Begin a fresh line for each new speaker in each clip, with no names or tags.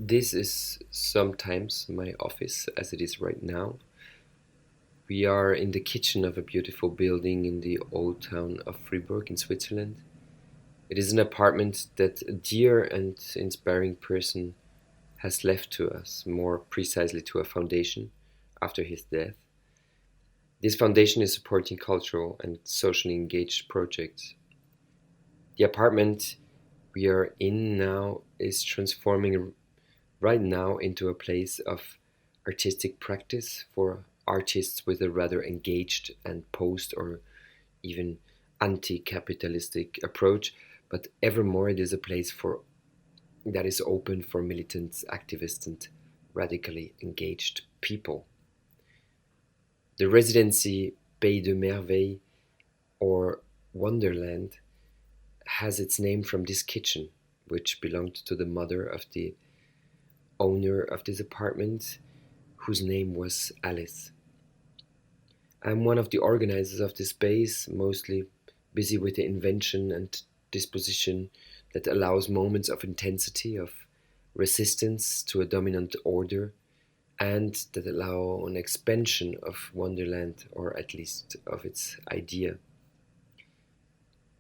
This is sometimes my office, as it is right now. We are in the kitchen of a beautiful building in the old town of Fribourg in Switzerland. It is an apartment that a dear and inspiring person has left to us, more precisely to a foundation after his death. This foundation is supporting cultural and socially engaged projects. The apartment we are in now is transforming right now into a place of artistic practice for artists with a rather engaged and post or even anti-capitalistic approach, but evermore it is a place for that is open for militant activists and radically engaged people. The residency Pays de Merveille or Wonderland has its name from this kitchen, which belonged to the mother of the owner of this apartment, whose name was Alice. I'm one of the organizers of this space, mostly busy with the invention and disposition that allows moments of intensity, of resistance to a dominant order, and that allow an expansion of Wonderland, or at least of its idea.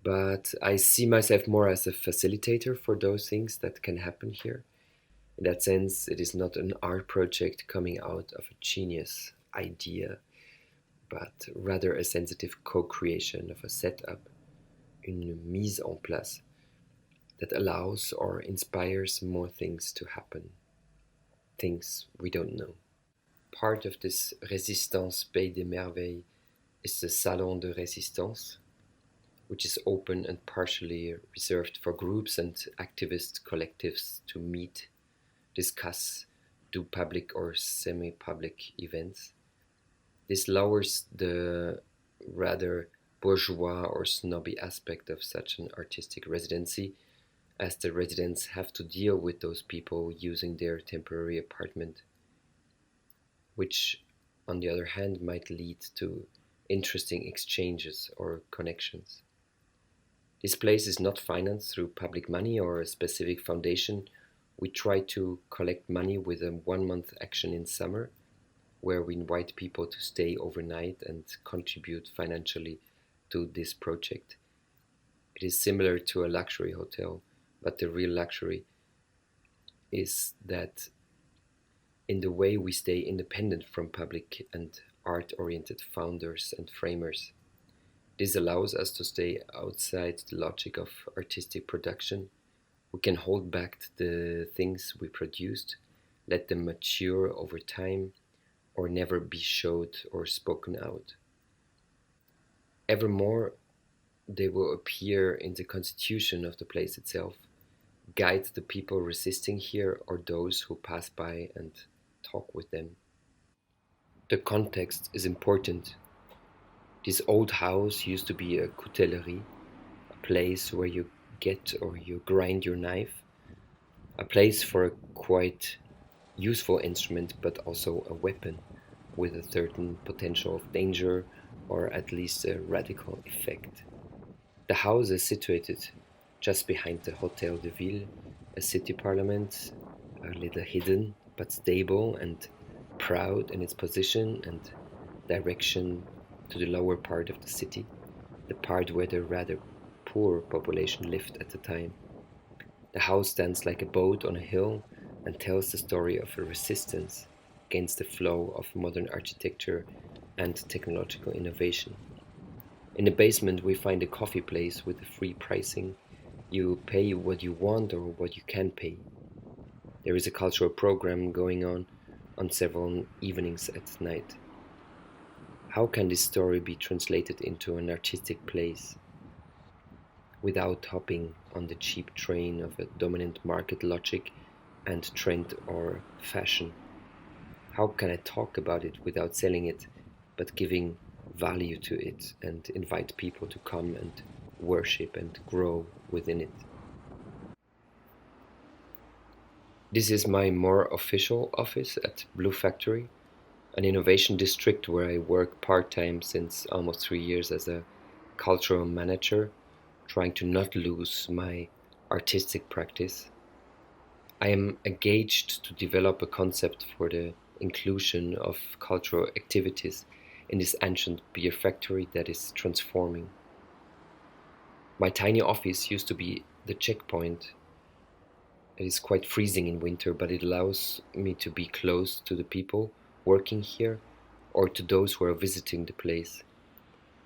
But I see myself more as a facilitator for those things that can happen here. In that sense, it is not an art project coming out of a genius idea, but rather a sensitive co-creation of a setup, une mise en place, that allows or inspires more things to happen, things we don't know. Part of this Résistance Pays des Merveilles is the Salon de Résistance, which is open and partially reserved for groups and activist collectives to meet, discuss, do public or semi-public events. This lowers the rather bourgeois or snobby aspect of such an artistic residency, as the residents have to deal with those people using their temporary apartment, which on the other hand might lead to interesting exchanges or connections. This place is not financed through public money or a specific foundation. We try to collect money with a 1 month action in summer, where we invite people to stay overnight and contribute financially to this project. It is similar to a luxury hotel, but the real luxury is that in the way we stay independent from public and art-oriented founders and framers. This allows us to stay outside the logic of artistic production. We can hold back the things we produced, let them mature over time, or never be showed or spoken out. Evermore, they will appear in the constitution of the place itself, guide the people resisting here or those who pass by and talk with them. The context is important. This old house used to be a coutellerie, a place where you get or you grind your knife, a place for a quite useful instrument but also a weapon with a certain potential of danger or at least a radical effect. The house is situated just behind the Hôtel de Ville, a city parliament, a little hidden but stable and proud in its position and direction to the lower part of the city, the part where the rather poor population lived at the time. The house stands like a boat on a hill and tells the story of a resistance against the flow of modern architecture and technological innovation. In the basement, we find a coffee place with a free pricing. You pay what you want or what you can pay. There is a cultural program going on several evenings at night. How can this story be translated into an artistic place without hopping on the cheap train of a dominant market logic and trend or fashion? How can I talk about it without selling it, but giving value to it and invite people to come and worship and grow within it? This is my more official office at Blue Factory, an innovation district where I work part-time since almost 3 years as a cultural manager, trying to not lose my artistic practice. I am engaged to develop a concept for the inclusion of cultural activities in this ancient beer factory that is transforming. My tiny office used to be the checkpoint. It is quite freezing in winter, but it allows me to be close to the people working here or to those who are visiting the place.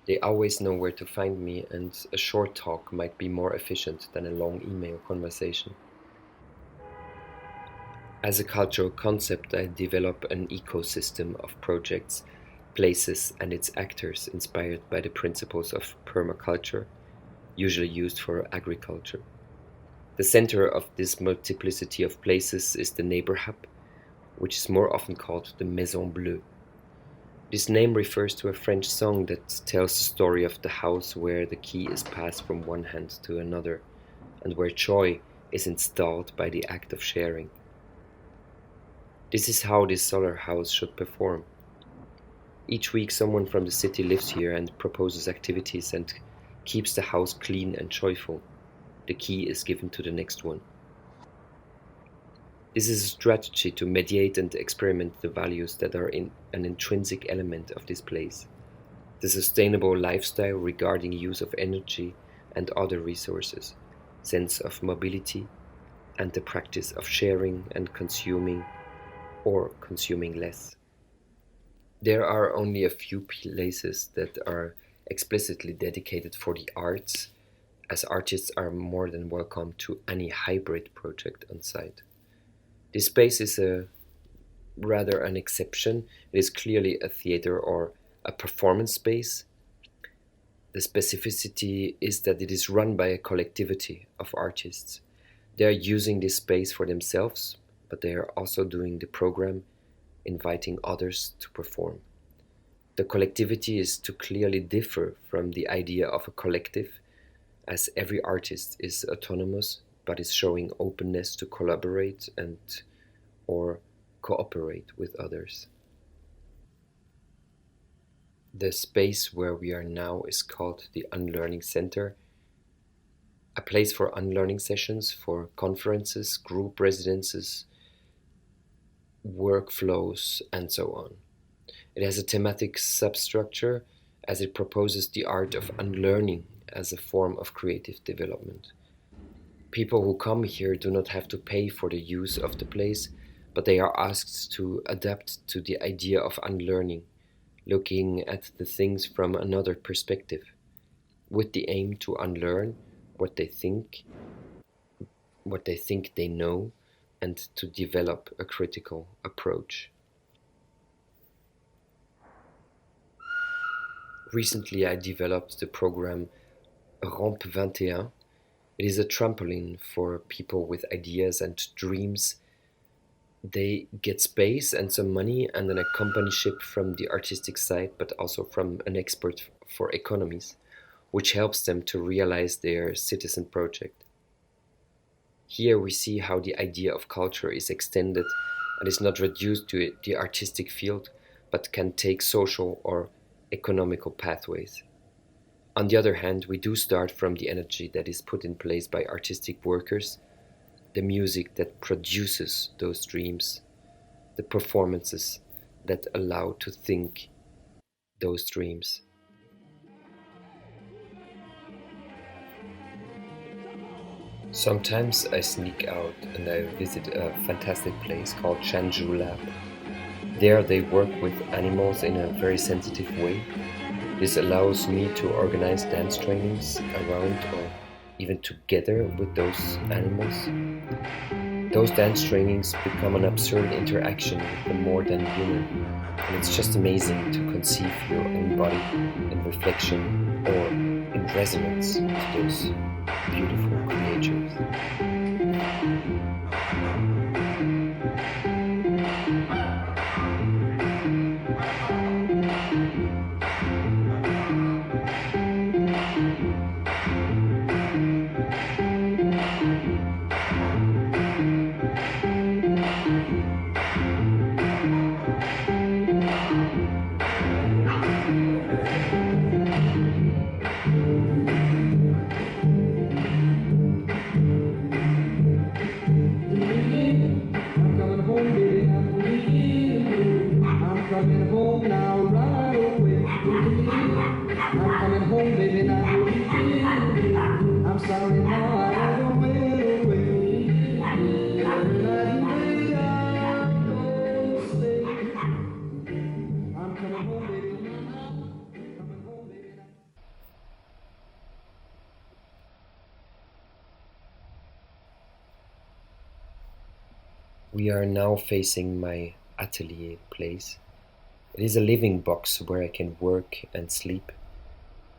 They always know where to find me, and a short talk might be more efficient than a long email conversation. As a cultural concept, I develop an ecosystem of projects, places, and its actors inspired by the principles of permaculture, usually used for agriculture. The center of this multiplicity of places is the neighbor hub, which is more often called the Maison Bleue. This name refers to a French song that tells the story of the house where the key is passed from one hand to another, and where joy is installed by the act of sharing. This is how this solar house should perform. Each week someone from the city lives here and proposes activities and keeps the house clean and joyful. The key is given to the next one. This is a strategy to mediate and experiment the values that are an intrinsic element of this place. The sustainable lifestyle regarding use of energy and other resources, sense of mobility, and the practice of sharing and consuming or consuming less. There are only a few places that are explicitly dedicated for the arts, as artists are more than welcome to any hybrid project on site. This space is rather an exception. It is clearly a theater or a performance space. The specificity is that it is run by a collectivity of artists. They are using this space for themselves, but they are also doing the program, inviting others to perform. The collectivity is to clearly differ from the idea of a collective, as every artist is autonomous but is showing openness to collaborate and or cooperate with others. The space where we are now is called the Unlearning Center, a place for unlearning sessions, for conferences, group residences, workflows, and so on. It has a thematic substructure as it proposes the art of unlearning as a form of creative development. People who come here do not have to pay for the use of the place, but they are asked to adapt to the idea of unlearning, looking at the things from another perspective, with the aim to unlearn what they think they know, and to develop a critical approach. Recently I developed the program Rampe 21. It is a trampoline for people with ideas and dreams. They get space and some money and an accompanyship from the artistic side, but also from an expert for economies, which helps them to realize their citizen project. Here we see how the idea of culture is extended and is not reduced to the artistic field, but can take social or economical pathways. On the other hand, we do start from the energy that is put in place by artistic workers, the music that produces those dreams, the performances that allow to think those dreams. Sometimes I sneak out and I visit a fantastic place called Shanju Lab. There they work with animals in a very sensitive way. This allows me to organize dance trainings around or even together with those animals. Those dance trainings become an absurd interaction with the more than human, and it's just amazing to conceive your own body in reflection or in resonance to those beautiful creatures. We are now facing my atelier place. It is a living box where I can work and sleep.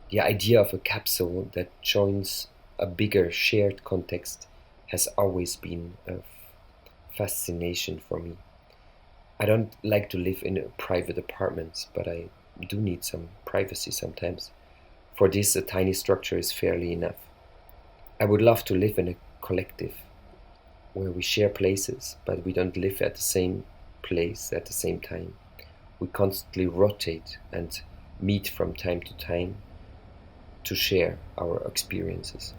The idea of a capsule that joins a bigger shared context has always been a fascination for me. I don't like to live in private apartments, but I do need some privacy sometimes. For this, a tiny structure is fairly enough. I would love to live in a collective where we share places, but we don't live at the same place at the same time. We constantly rotate and meet from time to time to share our experiences.